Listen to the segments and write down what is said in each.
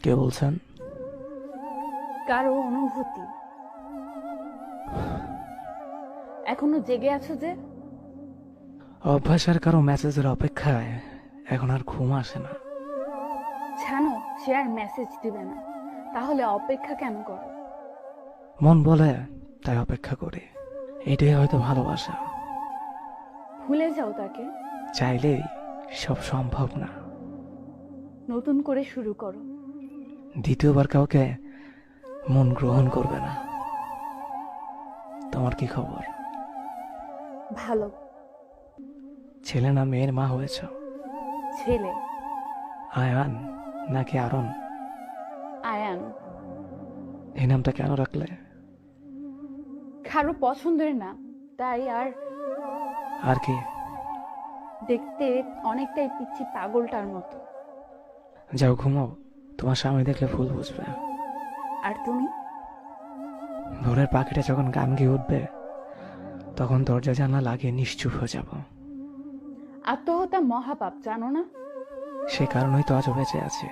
কে বলছেন? কারো অনুভূতি। এখনো জেগে আছো যে? অভ্যাসের কারো মেসেজের অপেক্ষায় এখন আর ঘুম আসে না। জানো সে আর মেসেজ দিবে না, তাহলে অপেক্ষা কেন করো? মন বলে তাই অপেক্ষা করি। এটাই হয়তো ভালোবাসা। ভুলে যাও তাকে। চাইলেই সব সম্ভব না। নতুন করে শুরু করো। দ্বিতীয়বার কাউকে মন গ্রহণ করবে না। তোমার কি খবর? ভালো। ছেলে না মেয়ের মা হয়েছ? ছেলে। আয়ান নাকি আরন? আয়ান। এই নামটা কেন রাখলে? কারো পছন্দের না, তাই। আর কি? দেখতে অনেকটাই পিচ্ছি পাগলটার মতো। যাও ঘুমাও, তোমার স্বামী দেখলে ভুল বুঝবে। আর তুমি? ভোরের পাখিটা যখন গান গেয়ে উঠবে তখন দরজা জানলা লাগিয়ে নিশ্চুপ হয়ে যাব। আত্মহত্যা মহাপাপ, জানো না? সে কারণেই তো আজও বেঁচে আছে।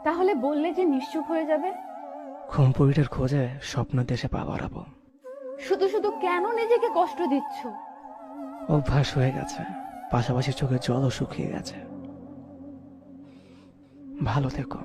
তাহলে বললে যে নিশ্চুপ হয়ে যাবে। ঘুমপুরিটার খোঁজে স্বপ্নের দেশে পা বাড়াবো। শুধু শুধু কেন নিজেকে কষ্ট দিচ্ছ? অভ্যাস হয়ে গেছে, পাশাপাশি চোখের জলও শুকিয়ে গেছে। ভালো থেকো।